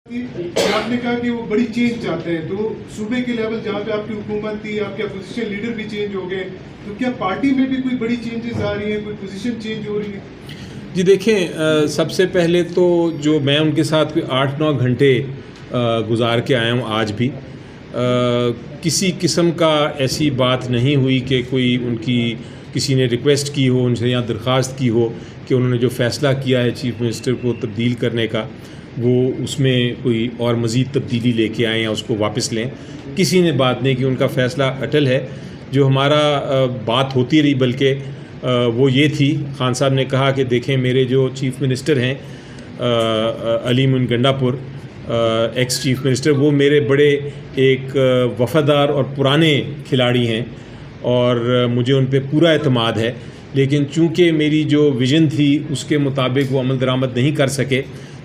आपने कहा कि वो बड़ी चेंज चाहते हैं, तो सूबे के लेवल जहाँ पे आपकी हुकूमत थी, आपके अपोजिशन लीडर भी चेंज हो गए, तो क्या पार्टी में भी कोई बड़ी चेंजेस आ रही हैं, कोई पोजीशन चेंज हो रही है? जी देखें, सबसे पहले तो जो मैं उनके साथ 8-9 घंटे गुजार के आया हूँ, आज भी किसी किस्म का ऐसी बात नहीं हुई कि कोई उनकी किसी ने रिक्वेस्ट की हो उनसे या दरख्वास्त की हो कि उन्होंने जो फ़ैसला किया है चीफ़ मिनिस्टर को तब्दील करने का, वो उसमें कोई और मज़ीद तब्दीली लेके आएँ या उसको वापस लें। किसी ने बात नहीं की, उनका फ़ैसला अटल है। जो हमारा बात होती रही बल्कि वो ये थी, खान साहब ने कहा कि देखें मेरे जो चीफ़ मिनिस्टर हैं Ali Muin Gandapur, ex chief minister, वो मेरे बड़े एक वफ़ादार और पुराने खिलाड़ी हैं और मुझे उन पे पूरा एतमाद है। लेकिन चूँकि मेरी जो विज़न थी उसके मुताबिक वो अमल दरामद नहीं कर सके,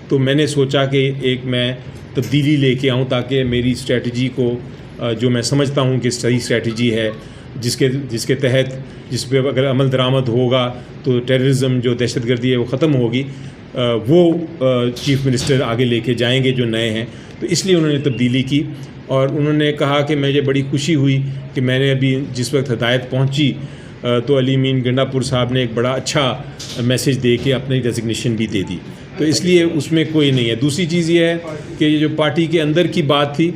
तो मैंने सोचा कि एक मैं तब्दीली लेके आऊँ ताकि मेरी स्ट्रेटजी को जो मैं समझता हूँ कि सही स्ट्रेटजी है, जिसके तहत जिस पे अगर अमल दरामद होगा तो टेररिज्म जो दहशतगर्दी है वो ख़त्म होगी, वो चीफ़ मिनिस्टर आगे लेके जाएंगे जो नए हैं। तो इसलिए उन्होंने तब्दीली की और उन्होंने कहा कि मुझे बड़ी खुशी हुई कि मैंने अभी जिस वक्त हदायत पहुंची तो अली मीन गंडापुर साहब ने एक बड़ा अच्छा मैसेज दे के अपनी रेजिग्नेशन भी दे दी, तो इसलिए उसमें कोई नहीं है। दूसरी चीज़ ये है कि ये जो पार्टी के अंदर की बात थी,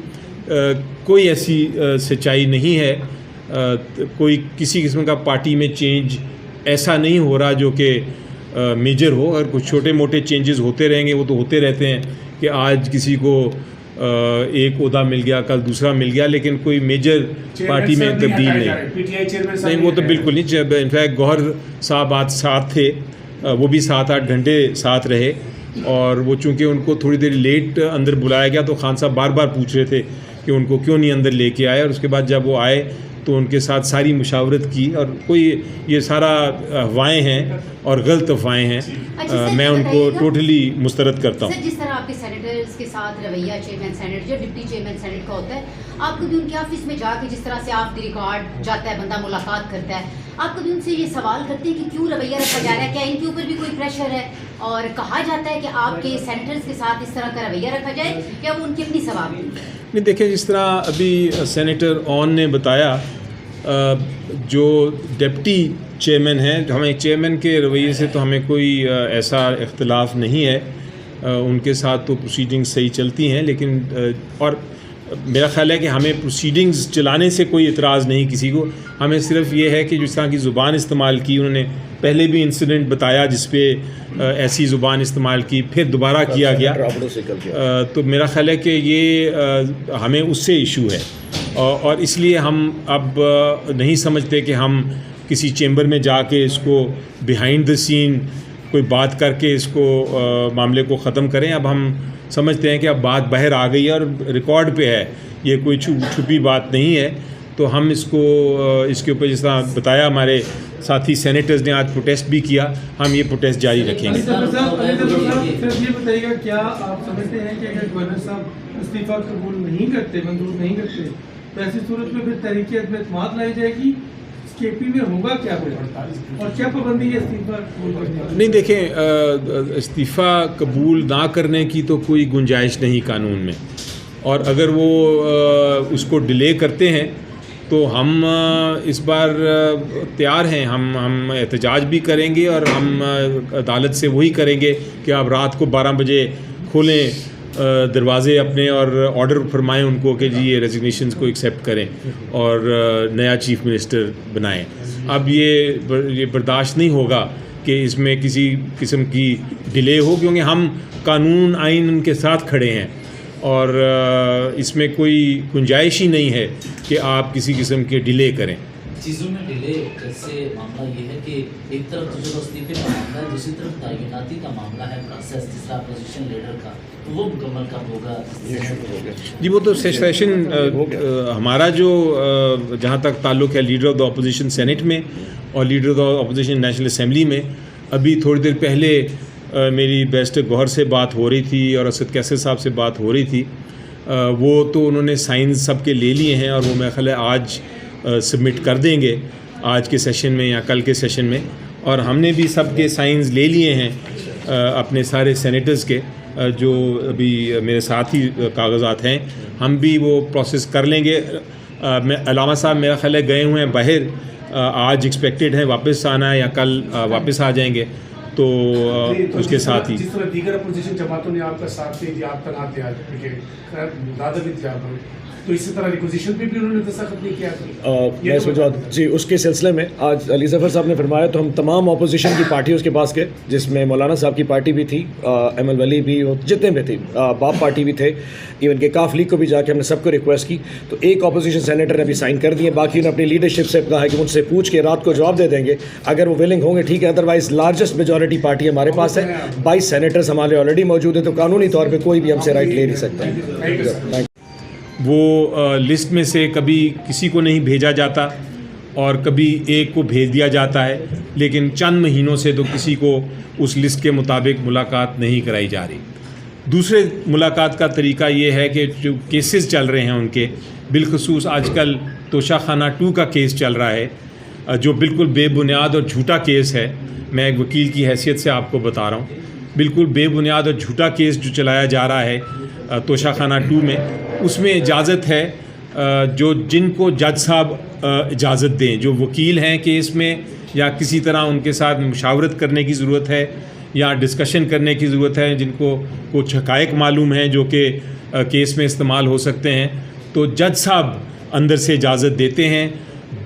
कोई ऐसी सच्चाई नहीं है, कोई किसी किस्म का पार्टी में चेंज ऐसा नहीं हो रहा जो कि मेजर हो। और कुछ छोटे मोटे चेंजेस होते रहेंगे, वो तो होते रहते हैं कि आज किसी को एक ओहदा मिल गया, कल दूसरा मिल गया, लेकिन कोई मेजर पार्टी में तब्दील नहीं। वो तो बिल्कुल नहीं। जब इनफैक्ट गौहर साहब आज साथ थे, वो भी 7-8 घंटे साथ रहे और वो चूँकि उनको थोड़ी देर लेट अंदर बुलाया गया तो खान साहब बार बार पूछ रहे थे कि उनको क्यों नहीं अंदर लेके आए, और उसके बाद जब वो आए तो उनके साथ सारी मुशावरत की। और कोई ये सारा अफवाहें हैं और गलत अफवाहें हैं, मैं उनको टोटली मुस्तरद करता हूँ। सर, जिस तरह आपके सेनेटर्स के साथ रवैया चेयरमैन सेनेट जो डिप्टी चेयरमैन सेनेट का होता है, आप कभी उनके ऑफिस में जाके जिस तरह से आप रिकॉर्ड जाता है, बंदा मुलाकात करता है, आप कभी उनसे ये सवाल करते हैं कि क्यों रवैया रखा जा रहा है, क्या इनके ऊपर भी कोई प्रेशर है? और कहा जाता है कि आपके सेनेटर्स के साथ इस तरह का रवैया रखा जाए, क्या वो उनकी अपनी सवाल नहीं? देखिए, जिस तरह अभी सेनेटर ऑन ने बताया, जो डिप्टी चेयरमैन हैं, हमें चेयरमैन के रवैये से तो हमें कोई ऐसा इख्तलाफ नहीं है, उनके साथ तो प्रोसीडिंग्स सही चलती हैं। लेकिन और मेरा ख्याल है कि हमें प्रोसीडिंग्स चलाने से कोई इतराज़ नहीं किसी को, हमें सिर्फ ये है कि जिस तरह की ज़ुबान इस्तेमाल की, उन्होंने पहले भी इंसिडेंट बताया जिस पे ऐसी ज़ुबान इस्तेमाल की, फिर दोबारा किया गया, तो मेरा ख्याल है कि ये हमें उससे इशू है और इसलिए हम अब नहीं समझते कि हम किसी चेंबर में जाके इसको बिहाइंड द सीन कोई बात करके इसको मामले को ख़त्म करें। अब हम समझते हैं कि अब बात बाहर आ गई है और रिकॉर्ड पे है, ये कोई छुपी बात नहीं है, तो हम इसके ऊपर जिस तरह बताया हमारे साथी सेनेटर्स ने आज प्रोटेस्ट भी किया, हम ये प्रोटेस्ट जारी रखेंगे। सर ये बताइएगा, क्या आप समझते हैं कि अगर गवर्नर साहब इस्तीफा कबूल नहीं करते, मंजूर नहीं करते, तो ऐसी सूरत में फिर तहरीक एतमाद लाई जाएगी? केपी में होगा क्या और क्या पाबंदी है इस्तीफा कबूल करने? नहीं, देखें, इस्तीफ़ा कबूल ना करने की तो कोई गुंजाइश नहीं कानून में, और अगर वो उसको डिले करते हैं तो हम इस बार तैयार हैं, हम एहतजाज भी करेंगे और हम अदालत से वही करेंगे कि आप रात को 12 बजे खोलें दरवाज़े अपने और ऑर्डर फरमाएं उनको कि जी ये रेजिग्नेशंस को एक्सेप्ट करें और नया चीफ़ मिनिस्टर बनाएं। अब ये बर्दाश्त नहीं होगा कि इसमें किसी किस्म की डिले हो, क्योंकि हम कानून आइन उनके साथ खड़े हैं और इसमें कोई गुंजाइश ही नहीं है कि आप किसी किस्म के डिले करें। चीज़ों में डिले से मामला ये है कि एक तरफ तो जो इस्तीफे का मामला है, दूसरी तरफ तैनाती का मामला है, प्रोसेस तीसरा अपोजिशन लीडर का, तो वो मुकम्मल कब होगा? जी, वो तो सेशन हमारा जो जहाँ तक ताल्लुक़ है leader of the opposition senate में और leader of the opposition national assembly में, अभी थोड़ी देर पहले मेरी बैरिस्टर गौहर से बात हो रही थी और असद कैसर साहब से बात हो रही थी, वो तो उन्होंने साइंस सबके ले लिए हैं और वो मेरा ख्याल है आज सबमिट कर देंगे आज के सेशन में या कल के सेशन में, और हमने भी सबके साइंस ले लिए हैं अपने सारे सेनेटर्स के, जो अभी मेरे साथ ही कागजात हैं, हम भी वो प्रोसेस कर लेंगे। अलामा साहब मेरा ख्याल है गए हुए हैं बाहर, आज एक्सपेक्टेड है वापस आना है या कल वापस आ जाएंगे, तो उसके साथ ही जिस तरह दीगर अपोजिशन जमातों ने आपका साथ नहीं दिया, आप तनाव दिया, दादा भी दिया, तो इसी तरह रिक्वेजिशन पे भी उन्होंने दस्तखत नहीं किया। मैं सोचा जी उसके सिलसिले में आज अली ज़फ़र साहब ने फरमाया, तो हम तमाम अपोजिशन की पार्टियों के पास गए, जिसमें मौलाना साहब की पार्टी भी थी, एम एल वली भी, जितने भी थे, बाप पार्टी भी थे, इवन के काफ लीग को भी जाके हमने सबको रिक्वेस्ट की। तो एक अपोजिशन सेनेटर ने अभी साइन कर दिए, बाकी ने अपनी लीडरशिप से कहा है कि उनसे पूछ के रात को जवाब दे देंगे, अगर वो विलिंग होंगे ठीक है, अदरवाइज लार्जेस्ट मेजॉरिटी पार्टी हमारे पास है, 22 सेनेटर्स हमारे ऑलरेडी मौजूद है, तो कानूनी तौर पर कोई भी हमसे राइट ले नहीं सकता। वो लिस्ट में से कभी किसी को नहीं भेजा जाता और कभी एक को भेज दिया जाता है, लेकिन चंद महीनों से तो किसी को उस लिस्ट के मुताबिक मुलाकात नहीं कराई जा रही। दूसरे मुलाकात का तरीका ये है कि जो केसेस चल रहे हैं उनके, बिलखसूस आजकल तोशाखाना 2 का केस चल रहा है, जो बिल्कुल बेबुनियाद और झूठा केस है। मैं एक वकील की हैसियत से आपको बता रहा हूँ, बिल्कुल बेबुनियाद और झूठा केस जो चलाया जा रहा है तोशाखाना 2 में, उसमें इजाज़त है जो जिनको जज साहब इजाज़त दें, जो वकील हैं केस में, या किसी तरह उनके साथ मुशावरत करने की ज़रूरत है या डिस्कशन करने की ज़रूरत है, जिनको कुछ हक़ाइक़ मालूम हैं जो कि केस में इस्तेमाल हो सकते हैं, तो जज साहब अंदर से इजाज़त देते हैं।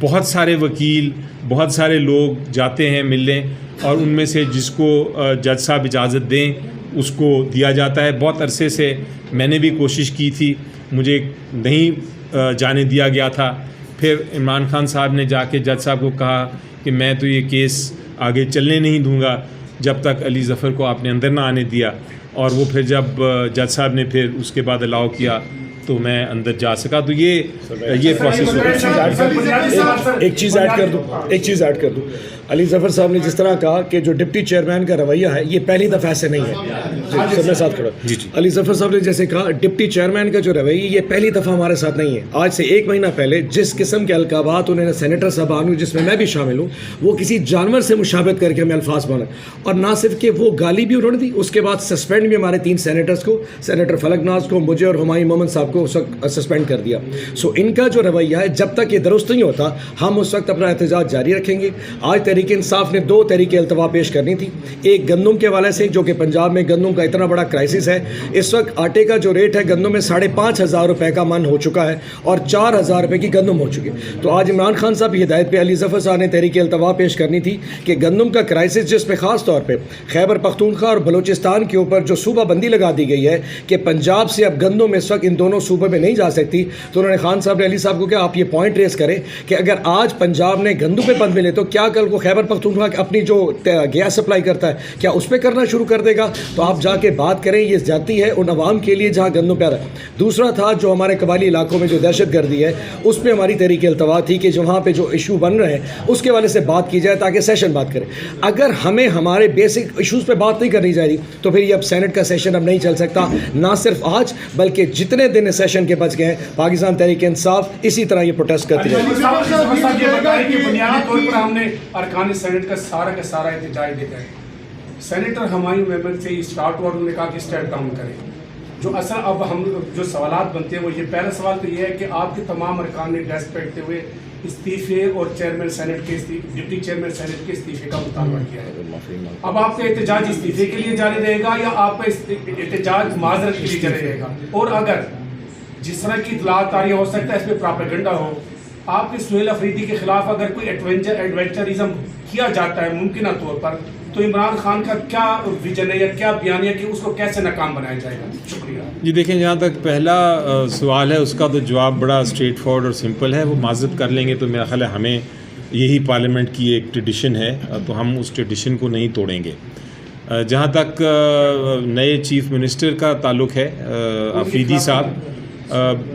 बहुत सारे वकील, बहुत सारे लोग जाते हैं मिलने, और उनमें से जिसको जज साहब इजाज़त दें उसको दिया जाता है। बहुत अरसे से मैंने भी कोशिश की थी, मुझे नहीं जाने दिया गया था। फिर इमरान खान साहब ने जाके जज साहब को कहा कि मैं तो ये केस आगे चलने नहीं दूंगा जब तक अली ज़फ़र को आपने अंदर ना आने दिया, और वो फिर जब जज साहब ने फिर उसके बाद अलाउ किया तो मैं अंदर जा सका। तो ये प्रोसेस एक चीज़ ऐड कर दूँ। अली ज़फ़र साहब ने जिस तरह कहा कि जो डिप्टी चेयरमैन का रवैया है ये पहली दफ़ा ऐसे नहीं है, सबने साथ खड़ा। अली ज़फ़र साहब ने जैसे कहा डिप्टी चेयरमैन का जो रवैया ये पहली दफ़ा हमारे साथ नहीं है। आज से 1 महीना पहले जिस किस्म के अलकाबात उन्होंने सेनेटर साहबान, जिसमें मैं भी शामिल हूँ, वो किसी जानवर से मुशाबत करके हमें अल्फाज बोला, और ना सिर्फ कि वो गाली भी उन्होंने दी, उसके बाद सस्पेंड भी हमारे 3 सेनेटर्स को, सेनेटर फलकनाज को, मुझे और हुमायूं मोहम्मद साहब को उस वक्त सस्पेंड कर दिया। सो इनका जो रवैया है जब तक ये दुरुस्त नहीं होता हम उस वक्त अपना एहतजाज जारी रखेंगे। आज तहरीक इंसाफ ने 2 तहरीक अल्तवा पेश करनी थी, एक गंदम के हवाले से, जो कि पंजाब में गंदम का इतना बड़ा क्राइसिस है। इस वक्त आटे का जो रेट है गंदम में 5,500 रुपये का मन हो चुका है और 4,000 रुपये की गंदम हो चुकी है। तो आज इमरान खान साहब की हिदायत पे अली ज़फ़र साहब ने तहरीक अल्तवा पेश करनी थी कि गंदम का क्राइसिस, जिसमें ख़ास तौर पर खैबर पख्तूनख्वा और बलूचिस्तान के ऊपर जो सूबा बंदी लगा दी गई है कि पंजाब से अब गंदम इस वक्त इन दोनों सूबे में नहीं जा सकती, तो उन्होंने खान साहब ने अली साहब को कहा आप ये पॉइंट रेस करें कि अगर आज पंजाब ने गंदम पे बंद मिले तो क्या कल को खैबर पख्तूनख्वा अपनी जो गैस सप्लाई करता है क्या उस पर करना शुरू कर देगा? तो आप जाके बात करें, ये जाती है उन अवाम के लिए जहाँ गंदम प्यारा। दूसरा था जो हमारे कबाली इलाकों में जो दहशतगर्दी है, उस पर हमारी तहरीक अल्तवा थी कि जो वहाँ पर जो इशू बन रहे हैं उसके वाले से बात की जाए ताकि सेशन बात करें। अगर हमें हमारे बेसिक इशूज़ पर बात नहीं करनी जा रही तो फिर ये अब सेनेट का सेशन अब नहीं चल सकता, ना सिर्फ आज बल्कि जितने दिन सेशन के बच गए हैं। पाकिस्तान तहरीक इंसाफ इसी तरह ये प्रोटेस्ट करती है। बुनियादी तौर पर हमने अरकान सेनेट का सारा एहतजाज देखा है। सेनेटर हुमायूं मोहम्मद से स्टार्ट हुआ, उन्होंने कहा कि स्टेप डाउन करें। जो असल अब हम जो सवालात बनते हैं वो ये, पहला सवाल तो ये है कि आपके तमाम अरकान ने डेस्क बैठते हुए इस्तीफे और चेयरमैन सेनेट के डिप्टी चेयरमैन सेनेट के इस्तीफे का मुतालबा किया है। अब आपका एहतजाज इस्तीफे के लिए जारी रहेगा या आपका एहतजाज माजरत के लिए जारी रहेगा? और अगर जिस तरह की इतलात आ रही हो सकता है इसमें प्रोपेगेंडा हो, आपके सुहेल अफरीदी के खिलाफ अगर कोई एडवेंचरिज्म किया जाता है मुमकिन तौर पर, तो इमरान खान का क्या विजन है या क्या बयान है कि उसको कैसे नाकाम बनाया जाएगा? शुक्रिया जी। देखें, जहाँ तक पहला सवाल है उसका तो जवाब बड़ा स्ट्रेट फॉरवर्ड और सिंपल है। वो माजरत कर लेंगे तो मेरा ख्याल है हमें यही पार्लियामेंट की एक ट्रेडिशन है, तो हम उस ट्रेडिशन को नहीं तोड़ेंगे। जहाँ तक नए चीफ मिनिस्टर का ताल्लुक़ है, अफरीदी साहब,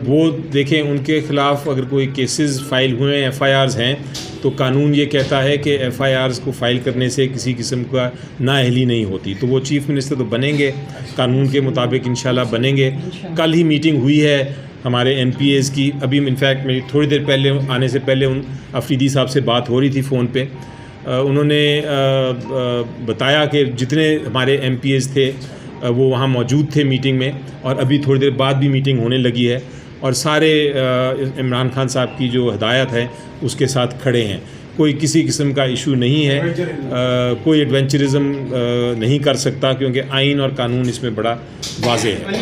वो देखें उनके ख़िलाफ़ अगर कोई केसेस फ़ाइल हुए हैं, FIRs हैं, तो कानून ये कहता है कि FIRs को फ़ाइल करने से किसी किस्म का नाअहली नहीं होती। तो वो चीफ़ मिनिस्टर तो बनेंगे, कानून के मुताबिक इंशाल्लाह बनेंगे। कल ही मीटिंग हुई है हमारे MPAs की, अभी इनफैक्ट मेरी थोड़ी देर पहले आने से पहले उन अफरीदी साहब से बात हो रही थी फ़ोन पे। उन्होंने बताया कि जितने हमारे MPAs थे वो वहाँ मौजूद थे मीटिंग में, और अभी थोड़ी देर बाद भी मीटिंग होने लगी है, और सारे इमरान खान साहब की जो हिदायत है उसके साथ खड़े हैं। कोई किसी किस्म का इशू नहीं है, कोई एडवेंचरिज्म नहीं कर सकता, क्योंकि आइन और कानून इसमें बड़ा वाज़ेह है।